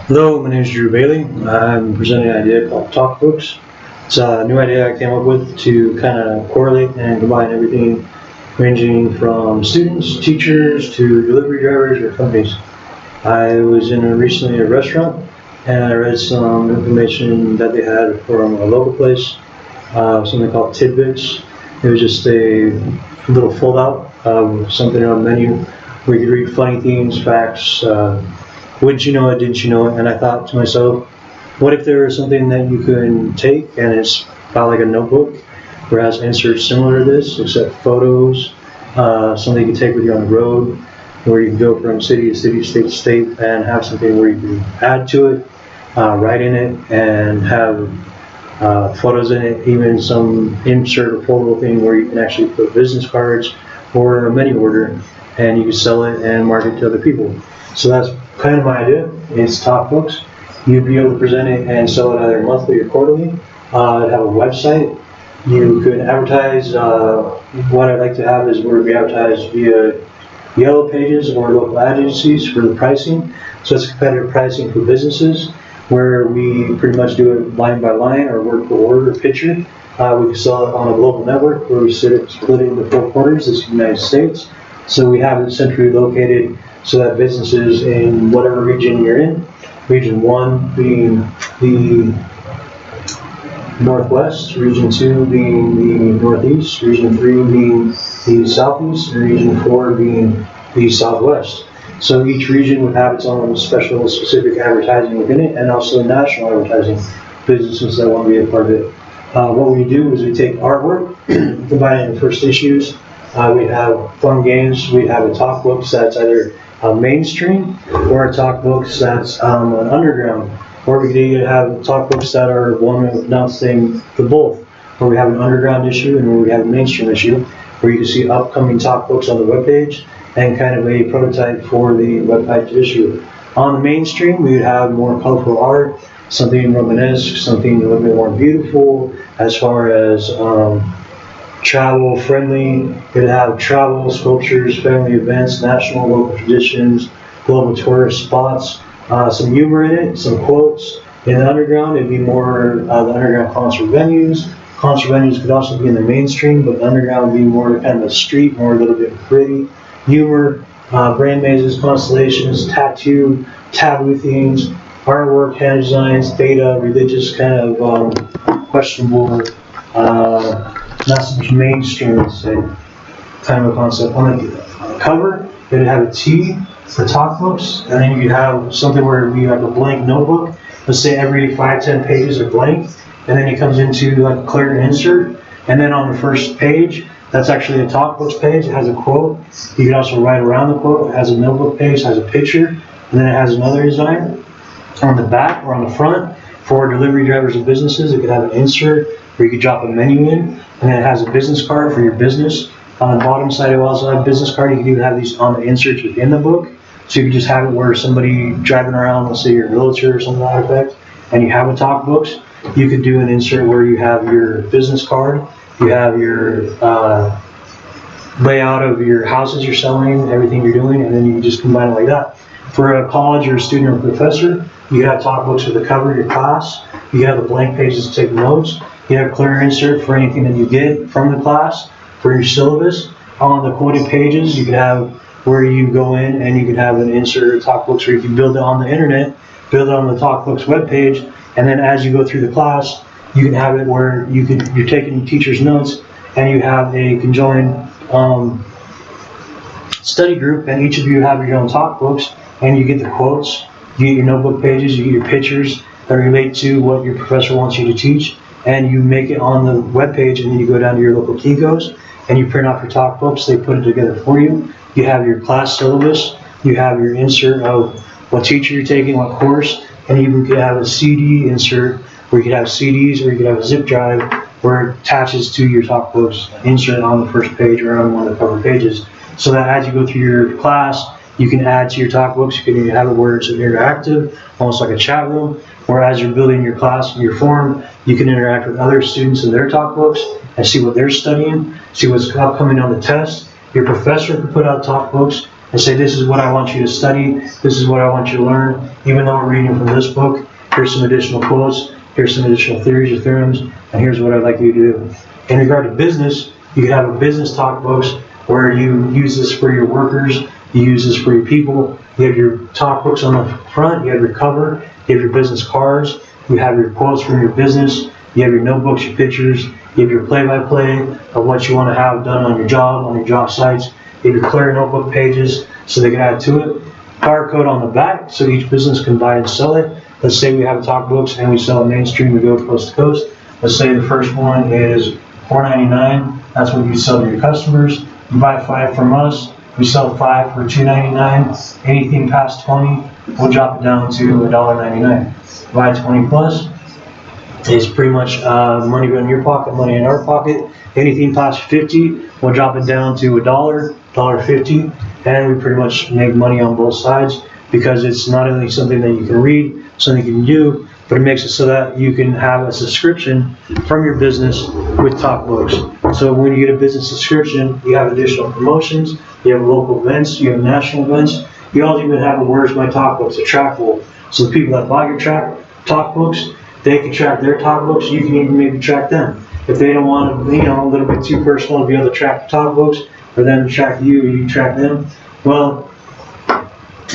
Hello, my name is Drew Bailey. I'm presenting an idea called Talkbooks. It's a new idea I came up with to kind of correlate and combine everything ranging from students, teachers, to delivery drivers or companies. I was in recently a restaurant and I read some information that they had from a local place, something called Tidbits. It was just a little fold-out of something on the menu where you could read funny things, facts, wouldn't you know it, didn't you know it? And I thought to myself, what if there was something that you could take and it's about like a notebook where it has inserts similar to this, except photos, something you can take with you on the road, where you can go from city to city, state to state, and have something where you can add to it, write in it, and have photos in it, even some insert or foldable thing where you can actually put business cards or a menu order, and you can sell it and market to other people. So that's kind of my idea. It's Talkbooks. You'd be able to present it and sell it either monthly or quarterly. I'd have a website. You could advertise. What I'd like to have is where we advertise via yellow pages or local agencies for the pricing. So it's competitive pricing for businesses, where we pretty much do it line by line or word per word or picture. We can sell it on a global network where we split it into 4 quarters. This is the United States. So we have it centrally located so that businesses in whatever region you're in, region 1 being the Northwest, region 2 being the Northeast, region 3 being the Southeast, and region 4 being the Southwest. So each region would have its own special specific advertising within it, and also national advertising, businesses that want to be a part of it. What we do is we take artwork, combine it in first issues. We have fun games. We have a Talkbooks that's either mainstream or a Talkbooks that's an underground. Or we could either have Talkbooks that are one announcing the both, where we have an underground issue and where we have a mainstream issue, where you can see upcoming Talkbooks on the webpage and kind of a prototype for the webpage issue. On the mainstream, we would have more colorful art, something Romanesque, something a little bit more beautiful as far as travel friendly. It'd have travel, sculptures, family events, national, local traditions, global tourist spots, some humor in it, some quotes. In the underground, it'd be more the underground concert venues. Concert venues could also be in the mainstream, but the underground would be more kind of a street, more a little bit gritty. Humor, brand mazes, constellations, tattoo, taboo themes, artwork, hand designs, data, religious kind of questionable, not so much mainstream, let's say, kind of a concept. On the cover, it'd have a T for Talkbooks, and then you have something where we have a blank notebook. Let's say every 5-10 pages are blank, and then it comes into like a clear insert, and then on the first page, that's actually a Talkbooks page. It has a quote. You can also write around the quote. It has a notebook page, has a picture, and then it has another design. On the back or on the front, for delivery drivers and businesses, it could have an insert where you could drop a menu in, and then it has a business card for your business. On the bottom side, it will also have a business card. You can even have these on the inserts within the book. So you can just have it where somebody driving around, let's say you're a realtor or something to that effect, and you have a Talkbooks, you could do an insert where you have your business card, you have your layout of your houses you're selling, everything you're doing, and then you can just combine it like that. For a college or a student or professor, you have Talkbooks with the cover of your class. You have the blank pages to take notes. You have a clear insert for anything that you get from the class for your syllabus. On the quoted pages, you could have where you go in and you could have an insert of Talkbooks where you can build it on the internet, build it on the Talkbooks webpage, and then as you go through the class, you can have it where you're taking teachers' notes and you have a conjoined study group, and each of you have your own Talkbooks, and you get the quotes, you get your notebook pages, you get your pictures that relate to what your professor wants you to teach, and you make it on the web page, and then you go down to your local Kinko's and you print off your Talkbooks. They put it together for you. You have your class syllabus, you have your insert of what teacher you're taking, what course, and you could have a CD insert where you could have CDs, or you could have a zip drive where it attaches to your Talkbooks insert on the first page or on one of the cover pages. So that as you go through your class, you can add to your Talkbooks. You can even have it where it's interactive, almost like a chat room, where as you're building your class and your form, you can interact with other students in their Talkbooks and see what they're studying, see what's upcoming on the test. Your professor could put out Talkbooks. and say, this is what I want you to study, this is what I want you to learn. Even though we're reading from this book, here's some additional quotes, here's some additional theories or theorems, and here's what I'd like you to do. In regard to business, you could have a business talk books where you use this for your workers, you use this for your people. You have your talk books on the front, you have your cover, you have your business cards, you have your quotes from your business, you have your notebooks, your pictures, you have your play-by-play of what you want to have done on your job sites, you have your clear notebook pages so they can add to it. Barcode on the back so each business can buy and sell it. Let's say we have Talkbooks and we sell it mainstream, we go coast to coast. Let's say the first one is $4.99, that's what you sell to your customers. You buy 5 from us, we sell 5 for $2.99. Anything past 20, we'll drop it down to $1.99. Buy 20 plus is pretty much money in your pocket, money in our pocket. Anything past 50, we'll drop it down to $1.50, and we pretty much make money on both sides because it's not only something that you can read, something you can do, but it makes it so that you can have a subscription from your business with Talkbooks. So when you get a business subscription, you have additional promotions, you have local events, you have national events. You also even have a Where's My Talkbooks, a trackable. So the people that buy your Talkbooks, they can track their Talkbooks. You can even maybe track them. If they don't want to, a little bit too personal to be able to track the Talkbooks, for them to track you, or you track them, well,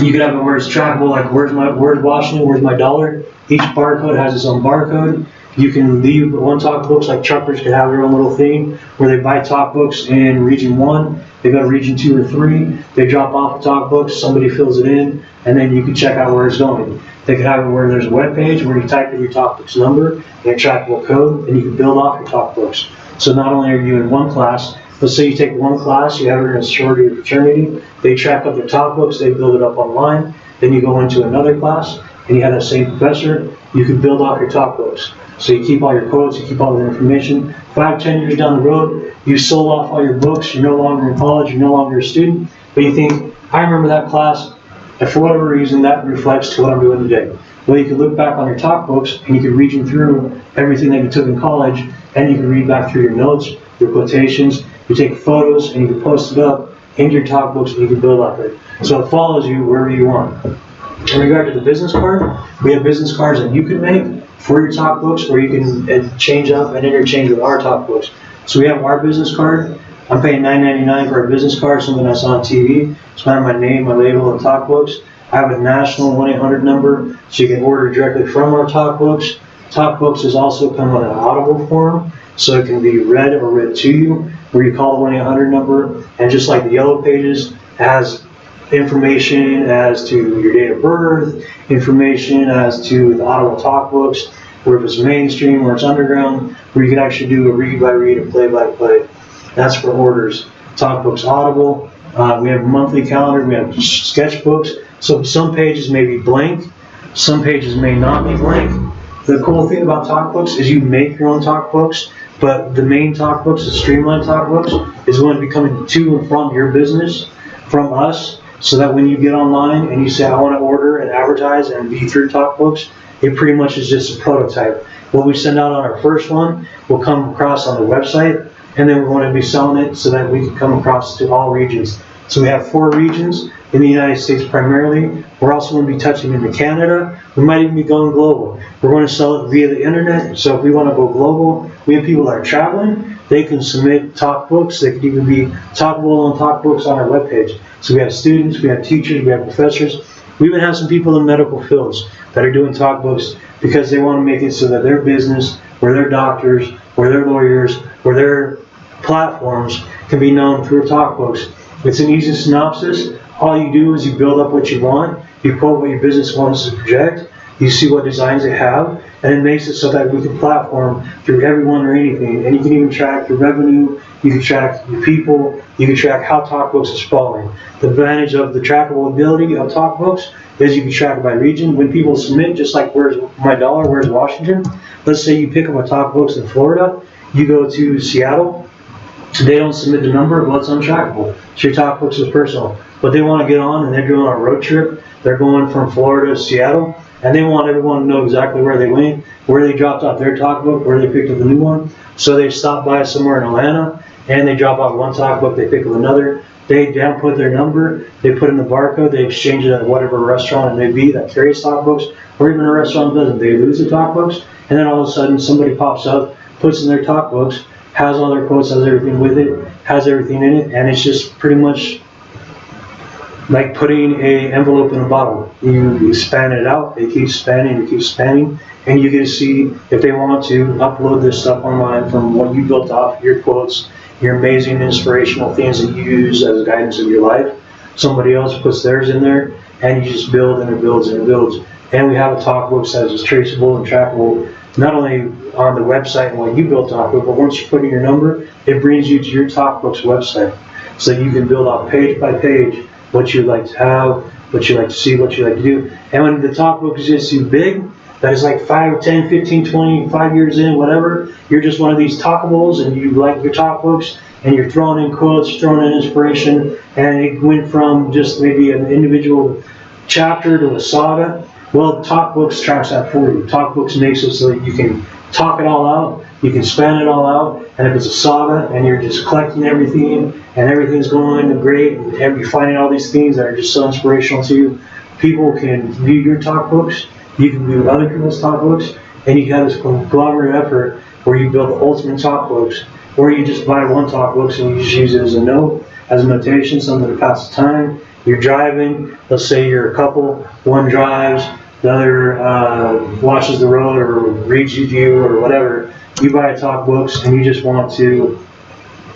you could have a where it's trackable, like where's Washington, where's my dollar. Each barcode has its own barcode. You can leave one Talkbooks, like truckers could have their own little thing where they buy Talkbooks in region 1, they go to region 2 or 3, they drop off the Talkbooks, somebody fills it in, and then you can check out where it's going. They could have it where there's a web page where you type in your Talkbooks number and a trackable code, and you can build off your Talkbooks. So not only are you in one class, let's say you take one class, you have it in a sorority or fraternity, they track up their Talkbooks, they build it up online, then you go into another class, and you have that same professor, you can build off your Talkbooks. So you keep all your quotes, you keep all the information. 5-10 years down the road, you sold off all your books, you're no longer in college, you're no longer a student, but you think, I remember that class, and for whatever reason, that reflects to what I'm doing today. Well, you can look back on your Talkbooks, and you can region through everything that you took in college, and you can read back through your notes, your quotations, you take photos, and you can post it up into your Talkbooks, and you can build up it. So it follows you wherever you want. In regard to the business card, we have business cards that you can make for your Talkbooks, where you can change up and interchange with our Talkbooks. So we have our business card. I'm paying $9.99 for a business card, something that's on TV. It's got my name, my label, and Talkbooks. I have a national 1-800 number, so you can order directly from our Talkbooks. Talkbooks has also come on an audible form, so it can be read or read to you, where you call the 1-800 number, and just like the yellow pages, it has information as to your date of birth, information as to the audible Talkbooks, where if it's mainstream or it's underground, where you can actually do a read-by-read or play-by-play. That's for orders. Talkbooks Audible. We have a monthly calendar. We have sketchbooks. So some pages may be blank. Some pages may not be blank. The cool thing about Talkbooks is you make your own Talkbooks, but the main Talkbooks, the streamlined Talkbooks, is going to be coming to and from your business, from us, so that when you get online and you say, I want to order and advertise and be through Talkbooks, it pretty much is just a prototype. What we send out on our first one will come across on the website, and then we're going to be selling it so that we can come across to all regions. So we have 4 regions in the United States primarily. We're also going to be touching into Canada. We might even be going global. We're going to sell it via the internet. So if we want to go global, we have people that are traveling. They can submit Talkbooks. They could even be talkable on Talkbooks on our webpage. So we have students, we have teachers, we have professors. We even have some people in medical fields that are doing Talkbooks because they want to make it so that their business, or their doctors, or their lawyers, or their platforms can be known through Talkbooks. It's an easy synopsis. All you do is you build up what you want, you quote what your business wants to project, you see what designs they have, and it makes it so that we can platform through everyone or anything. And you can even track your revenue, you can track your people, you can track how Talkbooks is falling. The advantage of the trackable ability of Talkbooks is you can track it by region. When people submit, just like where's my dollar, where's Washington, let's say you pick up a Talkbooks in Florida, you go to Seattle, they don't submit the number, well, it's untrackable. So your Talkbooks is personal. But they want to get on and they're doing a road trip. They're going from Florida to Seattle, and they want everyone to know exactly where they went, where they dropped off their Talkbook, where they picked up the new one. So they stop by somewhere in Atlanta, and they drop off one Talkbook, they pick up another. They downput their number, they put in the barcode, they exchange it at whatever restaurant it may be that carries Talkbooks, or even a restaurant doesn't. They lose the Talkbooks, and then all of a sudden somebody pops up, puts in their Talkbooks, has all their quotes, has everything with it, has everything in it, and it's just pretty much like putting an envelope in a bottle. You span it out, it keeps spanning, and you get to see if they want to upload this stuff online from what you built off, your quotes, your amazing inspirational things that you use as guidance in your life. Somebody else puts theirs in there, and you just build, and it builds, and it builds. And we have a Talkbooks that is traceable and trackable, not only on the website and what you built off of, but once you put in your number, it brings you to your Talkbooks website. So you can build out page by page what you'd like to have, what you like to see, what you like to do. And when the Talkbooks gets too big, that is like 5, 10, 15, 20, 5 years in, whatever, you're just one of these talkables and you like your Talkbooks and you're throwing in quotes, throwing in inspiration, and it went from just maybe an individual chapter to a saga. Well, Talkbooks tracks that for you. Talkbooks makes it so that you can talk it all out, you can span it all out, and if it's a saga and you're just collecting everything and everything's going great and you're finding all these things that are just so inspirational to you, people can view your Talkbooks, you can view other people's Talkbooks, and you have this conglomerate effort where you build the ultimate Talkbooks, or you just buy one Talkbooks and you just use it as a note, as a notation, something to pass the time. You're driving, let's say you're a couple, one drives, the other washes the road or reads you or whatever. You buy a Talkbooks and you just want to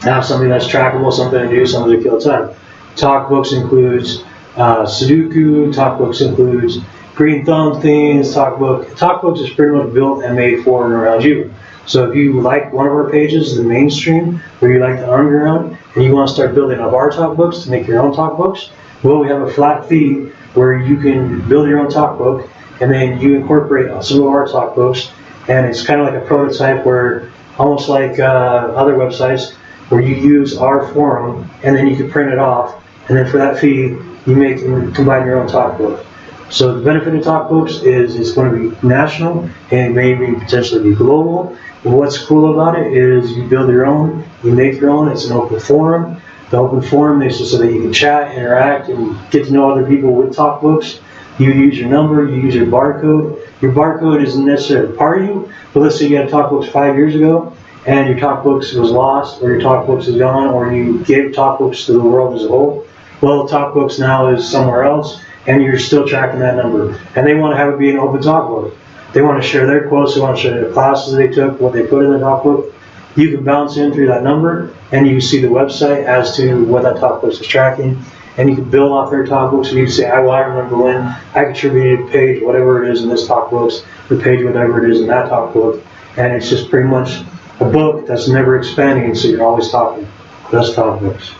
have something that's trackable, something to do, something to kill time. Talkbooks includes Sudoku, Talkbooks includes green thumb things, Talkbooks is pretty much built and made for and around you. So if you like one of our pages, the mainstream, or you like the underground, and you want to start building up our Talkbooks to make your own Talkbooks, well, we have a flat fee where you can build your own Talkbook, and then you incorporate some of our Talkbooks, and it's kind of like a prototype where, almost like other websites, where you use our forum, and then you can print it off, and then for that fee, you make and combine your own Talkbook. So the benefit of Talkbooks is it's going to be national, and maybe potentially be global. What's cool about it is you build your own, you make your own, it's an open forum. The open forum makes it so that you can chat, interact, and get to know other people with Talkbooks. You use your number, you use your barcode. Your barcode isn't necessarily part of you, but let's say you had Talkbooks 5 years ago, and your Talkbooks was lost, or your Talkbooks is gone, or you gave Talkbooks to the world as a whole. Well, Talkbooks now is somewhere else, and you're still tracking that number. And they want to have it be an open Talkbook. They want to share their quotes, they want to share the classes they took, what they put in the Talkbook. You can bounce in through that number, and you can see the website as to what that Talkbook is tracking, and you can build off their Talkbooks. And you can say, well, I remember when I contributed page whatever it is in this Talkbooks, the page whatever it is in that Talkbook, and it's just pretty much a book that's never expanding, so you're always talking. That's Talkbooks.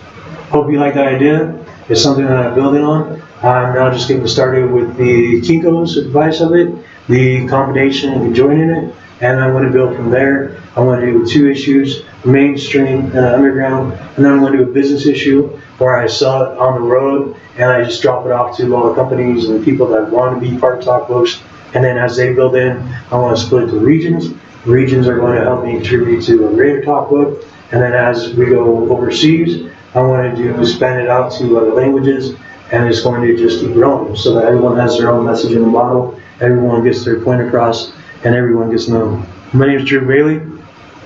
Hope you like that idea. It's something that I'm building on. I'm now just getting started with the Kinko's advice of it, the combination and joining it, and I'm going to build from there. I want to do 2 issues, mainstream and underground, and then I'm going to do a business issue where I sell it on the road and I just drop it off to all the companies and the people that want to be part of Talkbooks. And then as they build in, I want to split it to regions. Regions are going to help me contribute to a greater Talkbook. And then as we go overseas, I want to span it out to other languages, and it's going to just keep growing so that everyone has their own message in the model, everyone gets their point across, and everyone gets known. My name is Drew Bailey.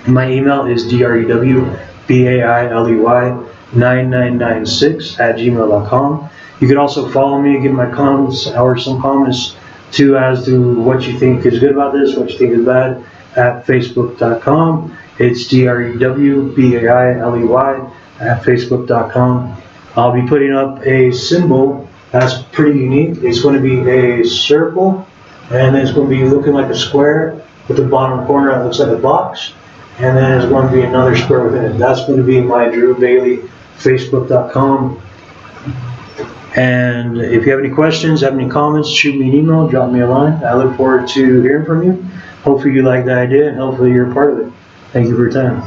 My email is drewbailey9996@gmail.com. You can also follow me and give my comments or some comments too as to what you think is good about this, what you think is bad at facebook.com. It's drewbailey@facebook.com. I'll be putting up a symbol that's pretty unique. It's going to be a circle, and then it's going to be looking like a square with the bottom corner that looks like a box, and then there's going to be another square within it. That's going to be my Drew Bailey, facebook.com. And if you have any questions, have any comments, shoot me an email, drop me a line. I look forward to hearing from you. Hopefully you like the idea, and hopefully you're a part of it. Thank you for your time.